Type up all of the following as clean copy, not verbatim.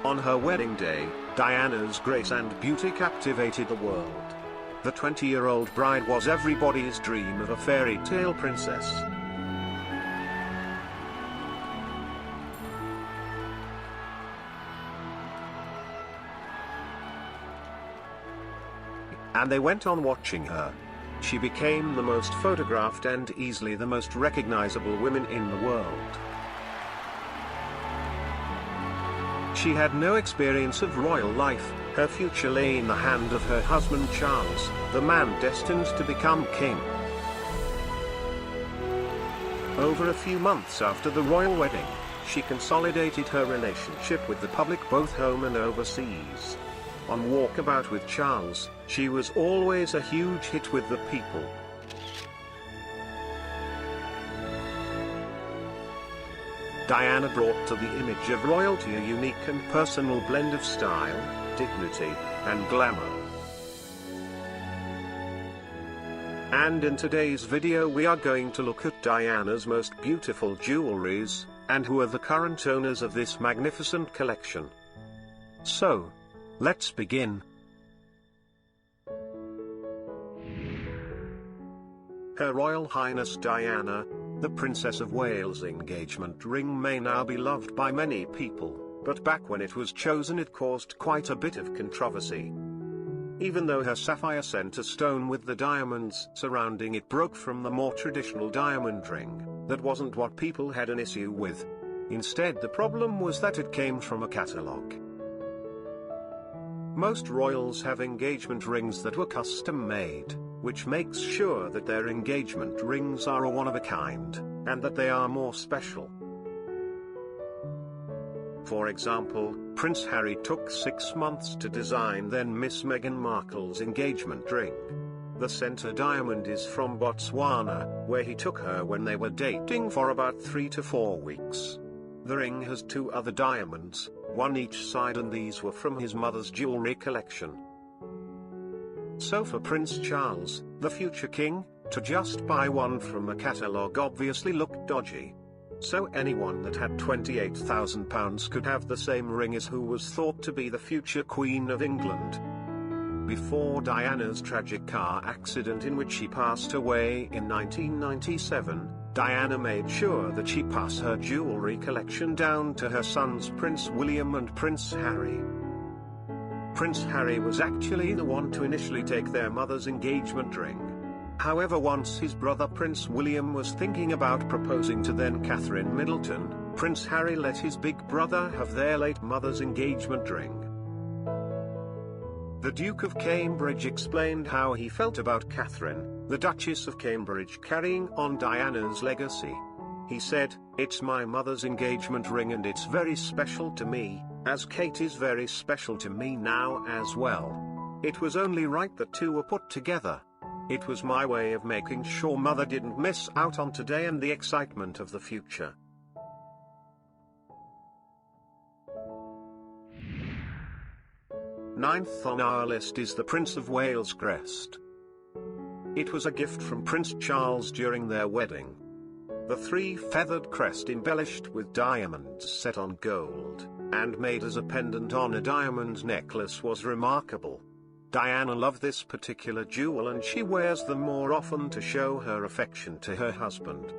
On her wedding day, Diana's grace and beauty captivated the world. The 20-year-old bride was everybody's dream of a fairy tale princess. And they went on watching her. She became the most photographed and easily the most recognizable woman in the world. She had no experience of royal life. Her future lay in the hand of her husband Charles, the man destined to become king. Over a few months after the royal wedding, she consolidated her relationship with the public both home and overseas. On Walkabout with Charles, she was always a huge hit with the people. Diana brought to the image of royalty a unique and personal blend of style, dignity, and glamour. And in today's video we are going to look at Diana's most beautiful jewelries, and who are the current owners of this magnificent collection. So, let's begin. Her Royal Highness Diana, the Princess of Wales' engagement ring may now be loved by many people, but back when it was chosen it caused quite a bit of controversy. Even though her sapphire center stone with the diamonds surrounding it broke from the more traditional diamond ring, that wasn't what people had an issue with. Instead, the problem was that it came from a catalogue. Most royals have engagement rings that were custom-made, which makes sure that their engagement rings are a one-of-a-kind, and that they are more special. For example, Prince Harry took 6 months to design then Miss Meghan Markle's engagement ring. The center diamond is from Botswana, where he took her when they were dating for about 3 to 4 weeks. The ring has 2 other diamonds, one each side, and these were from his mother's jewelry collection. So for Prince Charles, the future king, to just buy one from a catalogue obviously looked dodgy. So anyone that had £28,000 could have the same ring as who was thought to be the future Queen of England. Before Diana's tragic car accident in which she passed away in 1997, Diana made sure that she passed her jewelry collection down to her sons Prince William and Prince Harry. Prince Harry was actually the one to initially take their mother's engagement ring. However, once his brother Prince William was thinking about proposing to then Catherine Middleton, Prince Harry let his big brother have their late mother's engagement ring. The Duke of Cambridge explained how he felt about Catherine, the Duchess of Cambridge, carrying on Diana's legacy. He said, "It's my mother's engagement ring and it's very special to me, as Kate is very special to me now as well. It was only right the two were put together. It was my way of making sure Mother didn't miss out on today and the excitement of the future." Ninth on our list is the Prince of Wales crest. It was a gift from Prince Charles during their wedding. The 3-feathered crest embellished with diamonds set on gold, and made as a pendant on a diamond necklace was remarkable. Diana loved this particular jewel and she wears them more often to show her affection to her husband.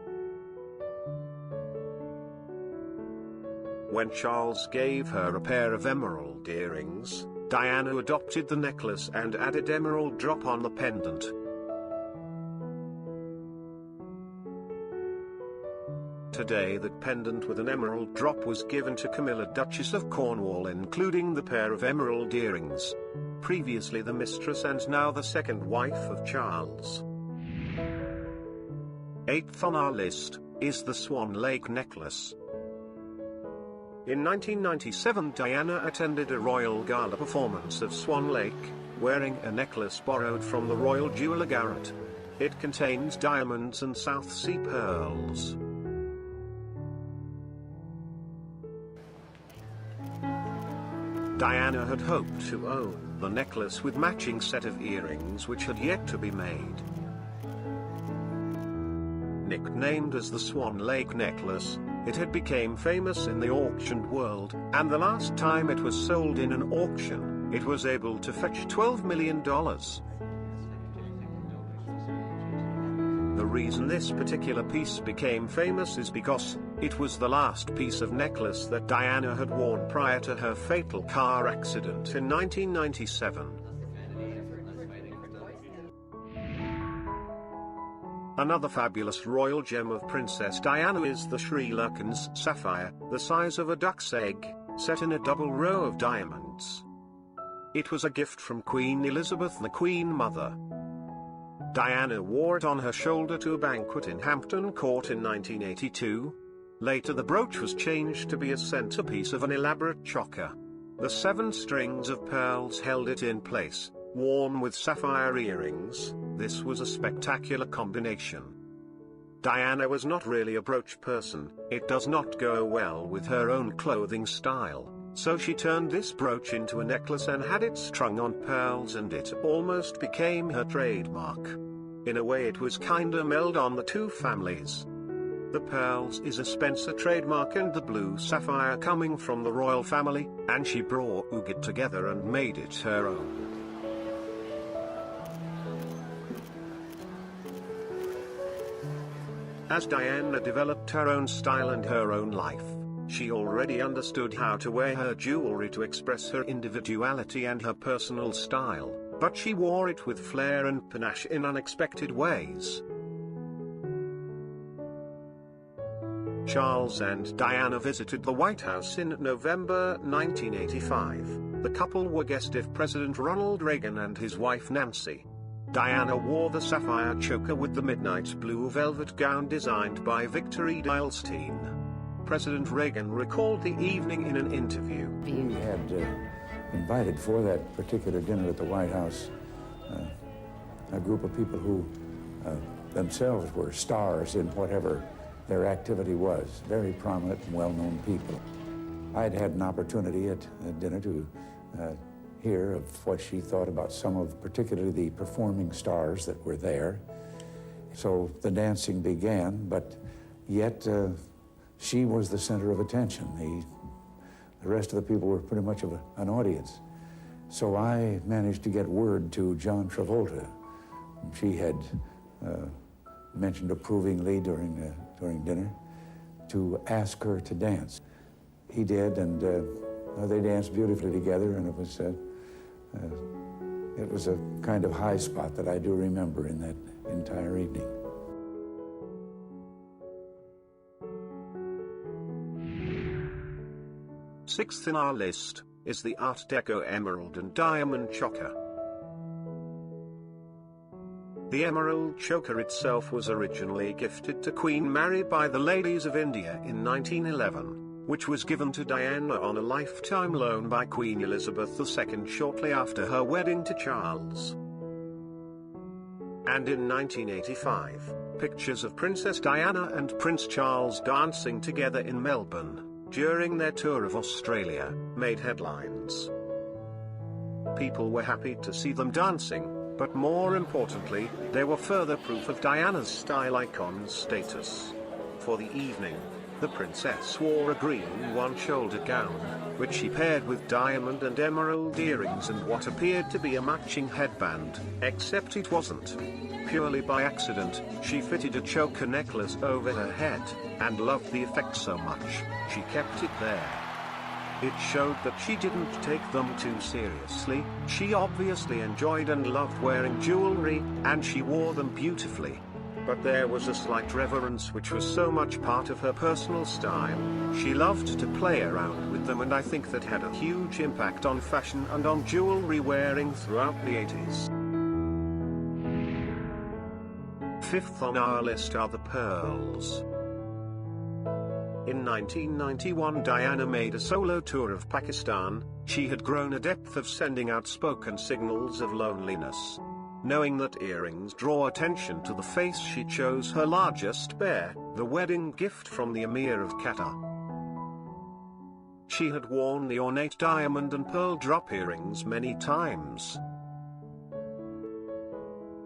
When Charles gave her a pair of emerald earrings, Diana adopted the necklace and added emerald drop on the pendant. Today that pendant with an emerald drop was given to Camilla, Duchess of Cornwall, including the pair of emerald earrings. Previously the mistress and now the second wife of Charles. 8th on our list is the Swan Lake necklace. In 1997 Diana attended a royal gala performance of Swan Lake, wearing a necklace borrowed from the royal jeweler Garrett. It contains diamonds and South Sea pearls. Diana had hoped to own the necklace with matching set of earrings which had yet to be made. Nicknamed as the Swan Lake necklace, it had become famous in the auctioned world, and the last time it was sold in an auction, it was able to fetch $12 million. The reason this particular piece became famous is because it was the last piece of necklace that Diana had worn prior to her fatal car accident in 1997. Another fabulous royal gem of Princess Diana is the Sri Lankan's sapphire, the size of a duck's egg, set in a double row of diamonds. It was a gift from Queen Elizabeth, the Queen Mother. Diana wore it on her shoulder to a banquet in Hampton Court in 1982. Later the brooch was changed to be a centerpiece of an elaborate choker. The 7 strings of pearls held it in place, worn with sapphire earrings. This was a spectacular combination. Diana was not really a brooch person, it does not go well with her own clothing style, so she turned this brooch into a necklace and had it strung on pearls, and it almost became her trademark. In a way it was kinda meld on the two families. The pearls is a Spencer trademark and the blue sapphire coming from the royal family, and she brought it together and made it her own. As Diana developed her own style and her own life, she already understood how to wear her jewelry to express her individuality and her personal style, but she wore it with flair and panache in unexpected ways. Charles and Diana visited the White House in November 1985. The couple were guests of President Ronald Reagan and his wife Nancy. Diana wore the sapphire choker with the midnight blue velvet gown designed by Victor Edelstein. President Reagan recalled the evening in an interview. We had invited for that particular dinner at the White House a group of people who themselves were stars in whatever their activity was, very prominent and well-known people. I'd had an opportunity at dinner to hear of what she thought about some of particularly the performing stars that were there. So the dancing began, but yet she was the center of attention. The rest of the people were pretty much of an audience. So I managed to get word to John Travolta. She had mentioned approvingly during dinner to ask her to dance. He did, and they danced beautifully together, and it was a kind of high spot that I do remember in that entire evening. Sixth in our list is the Art Deco emerald and diamond choker. The emerald choker itself was originally gifted to Queen Mary by the ladies of India in 1911, which was given to Diana on a lifetime loan by Queen Elizabeth II shortly after her wedding to Charles. And in 1985, pictures of Princess Diana and Prince Charles dancing together in Melbourne during their tour of Australia made headlines. People were happy to see them dancing, but more importantly, they were further proof of Diana's style icon's status. For the evening, the princess wore a green one-shoulder gown, which she paired with diamond and emerald earrings and what appeared to be a matching headband, except it wasn't. Purely by accident, she fitted a choker necklace over her head, and loved the effect so much, she kept it there. It showed that she didn't take them too seriously. She obviously enjoyed and loved wearing jewelry, and she wore them beautifully. But there was a slight reverence which was so much part of her personal style. She loved to play around with them, and I think that had a huge impact on fashion and on jewelry wearing throughout the 80s. Fifth on our list are the pearls. In 1991, Diana made a solo tour of Pakistan. She had grown a depth of sending outspoken signals of loneliness. Knowing that earrings draw attention to the face, she chose her largest pair, the wedding gift from the Emir of Qatar. She had worn the ornate diamond and pearl drop earrings many times.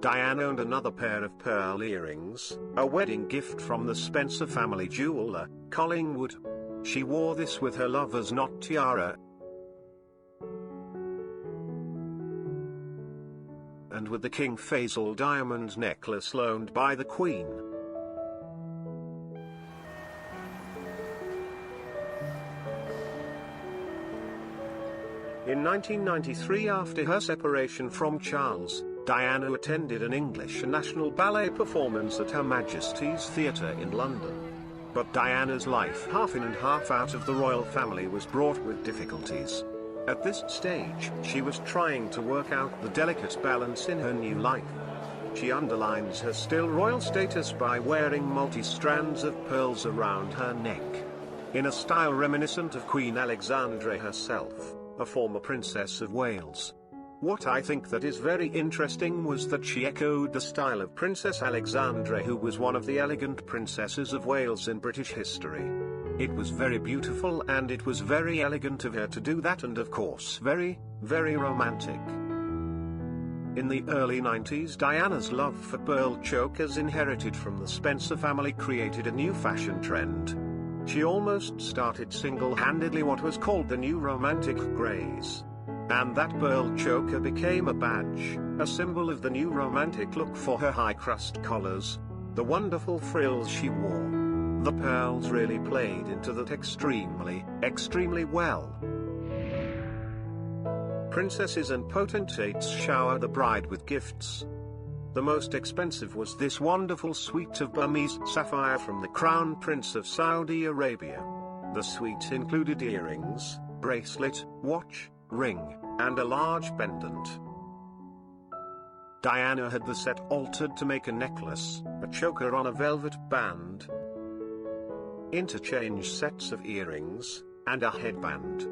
Diana owned another pair of pearl earrings, a wedding gift from the Spencer family jeweler, Collingwood. She wore this with her lover's knot tiara and with the King Faisal diamond necklace loaned by the Queen. In 1993, after her separation from Charles, Diana attended an English National Ballet performance at Her Majesty's Theatre in London. But Diana's life half in and half out of the royal family was fraught with difficulties. At this stage, she was trying to work out the delicate balance in her new life. She underlines her still royal status by wearing multi-strands of pearls around her neck, in a style reminiscent of Queen Alexandra herself, a former Princess of Wales. What I think that is very interesting was that she echoed the style of Princess Alexandra, who was one of the elegant princesses of Wales in British history. It was very beautiful, and it was very elegant of her to do that, and of course very, very romantic. In the early 90s, Diana's love for pearl chokers inherited from the Spencer family created a new fashion trend. She almost started single-handedly what was called the new romantic craze. And that pearl choker became a badge, a symbol of the new romantic look for her high-crust collars, the wonderful frills she wore. The pearls really played into that extremely, extremely well. Princesses and potentates shower the bride with gifts. The most expensive was this wonderful suite of Burmese sapphire from the Crown Prince of Saudi Arabia. The suite included earrings, bracelet, watch, ring, and a large pendant. Diana had the set altered to make a necklace, a choker on a velvet band, interchange sets of earrings, and a headband.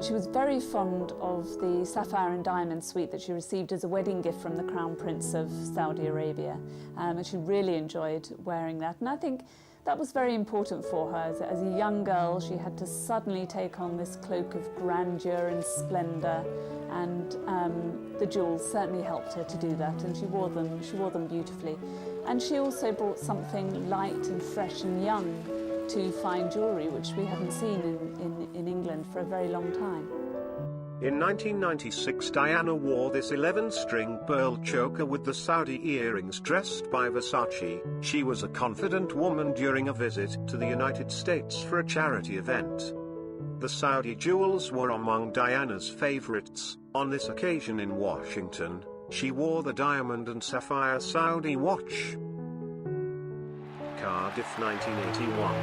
She was very fond of the sapphire and diamond suite that she received as a wedding gift from the Crown Prince of Saudi Arabia, and she really enjoyed wearing that. And I think that was very important for her. As a young girl, she had to suddenly take on this cloak of grandeur and splendour, and the jewels certainly helped her to do that, and she wore them beautifully. And she also brought something light and fresh and young to fine jewellery, which we haven't seen in England for a very long time. In 1996, Diana wore this 11-string pearl choker with the Saudi earrings dressed by Versace. She was a confident woman during a visit to the United States for a charity event. The Saudi jewels were among Diana's favorites. On this occasion in Washington, she wore the diamond and sapphire Saudi watch. Cardiff, 1981.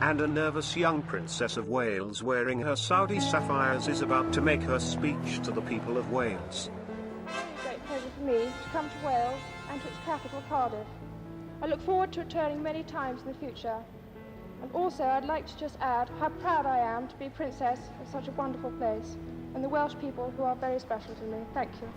And a nervous young Princess of Wales wearing her Saudi sapphires is about to make her speech to the people of Wales. It's a great pleasure for me to come to Wales and to its capital, Cardiff. I look forward to returning many times in the future. And also I'd like to just add how proud I am to be Princess of such a wonderful place, and the Welsh people who are very special to me. Thank you.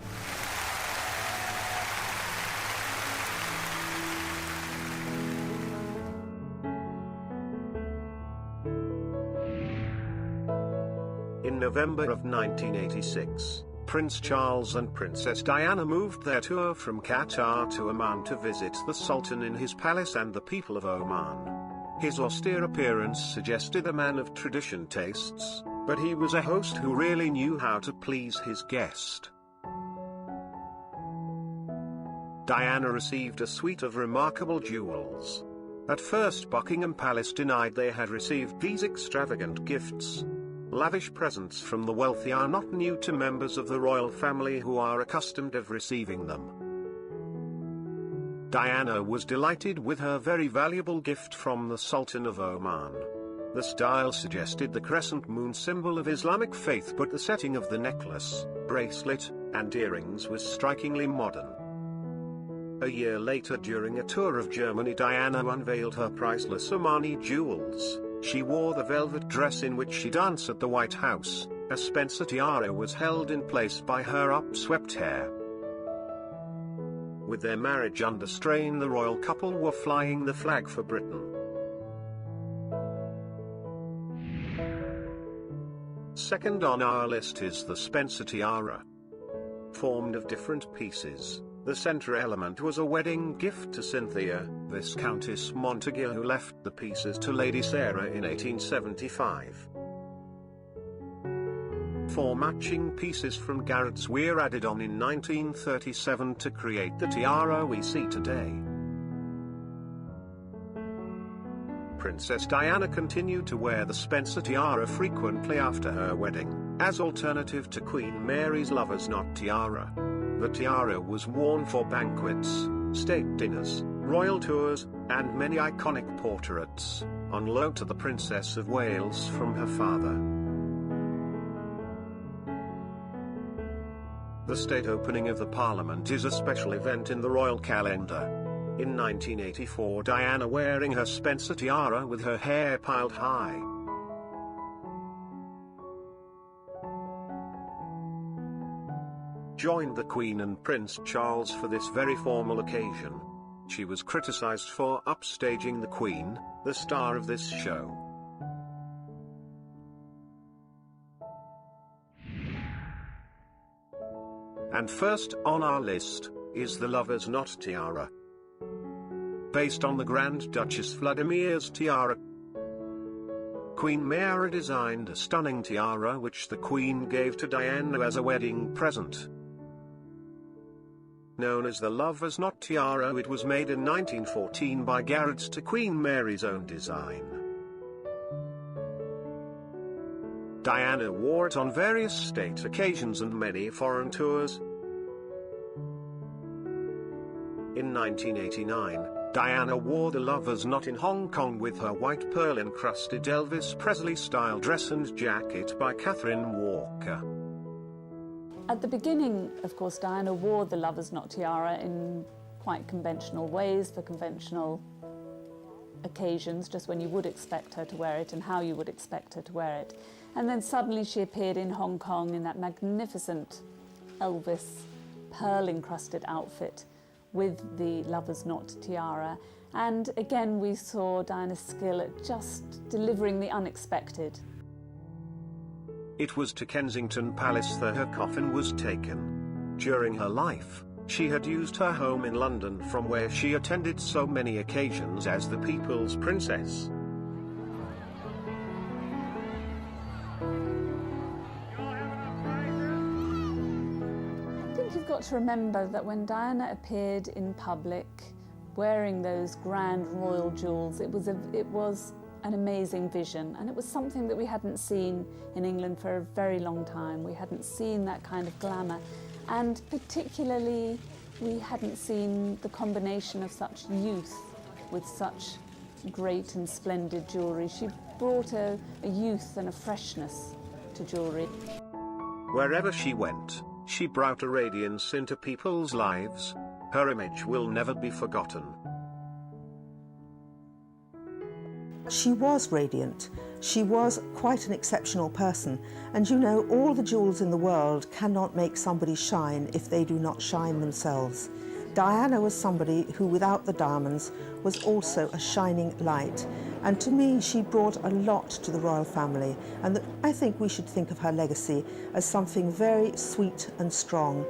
In November of 1986, Prince Charles and Princess Diana moved their tour from Qatar to Oman to visit the Sultan in his palace and the people of Oman. His austere appearance suggested a man of tradition tastes, but he was a host who really knew how to please his guest. Diana received a suite of remarkable jewels. At first, Buckingham Palace denied they had received these extravagant gifts. Lavish presents from the wealthy are not new to members of the royal family who are accustomed of receiving them. Diana was delighted with her very valuable gift from the Sultan of Oman. The style suggested the crescent moon, symbol of Islamic faith, but the setting of the necklace, bracelet, and earrings was strikingly modern. A year later, during a tour of Germany, Diana unveiled her priceless Omani jewels. She wore the velvet dress in which she danced at the White House. A Spencer tiara was held in place by her upswept hair. With their marriage under strain, the royal couple were flying the flag for Britain. Second on our list is the Spencer tiara. Formed of different pieces, the centre element was a wedding gift to Cynthia, Viscountess Montague, who left the pieces to Lady Sarah in 1875. 4 matching pieces from Garrett's were added on in 1937 to create the tiara we see today. Princess Diana continued to wear the Spencer tiara frequently after her wedding, as alternative to Queen Mary's Lover's Knot tiara. The tiara was worn for banquets, state dinners, royal tours, and many iconic portraits, on loan to the Princess of Wales from her father. The state opening of the Parliament is a special event in the royal calendar. In 1984, Diana, wearing her Spencer tiara with her hair piled high, joined the Queen and Prince Charles for this very formal occasion. She was criticized for upstaging the Queen, the star of this show. And first on our list is the Lover's Knot tiara. Based on the Grand Duchess Vladimir's tiara, Queen Mary designed a stunning tiara which the Queen gave to Diana as a wedding present. Known as the Lover's Knot tiara, it was made in 1914 by Garrett's to Queen Mary's own design. Diana wore it on various state occasions and many foreign tours. In 1989, Diana wore the Lover's Knot in Hong Kong with her white pearl-encrusted Elvis Presley-style dress and jacket by Catherine Walker. At the beginning, of course, Diana wore the Lover's Knot tiara in quite conventional ways for conventional occasions, just when you would expect her to wear it and how you would expect her to wear it. And then suddenly she appeared in Hong Kong in that magnificent Elvis pearl-encrusted outfit with the Lover's Knot tiara. And again, we saw Diana's skill at just delivering the unexpected. It was to Kensington Palace that her coffin was taken. During her life, she had used her home in London, from where she attended so many occasions as the People's Princess. You've got to remember that when Diana appeared in public wearing those grand royal jewels, it was an amazing vision, and it was something that we hadn't seen in England for a very long time. We hadn't seen that kind of glamour, and particularly we hadn't seen the combination of such youth with such great and splendid jewellery. She brought a youth and a freshness to jewellery. Wherever she went, she brought a radiance into people's lives. Her image will never be forgotten. She was radiant. She was quite an exceptional person. And you know, all the jewels in the world cannot make somebody shine if they do not shine themselves. Diana was somebody who, without the diamonds, was also a shining light. And to me, she brought a lot to the royal family. And I think we should think of her legacy as something very sweet and strong.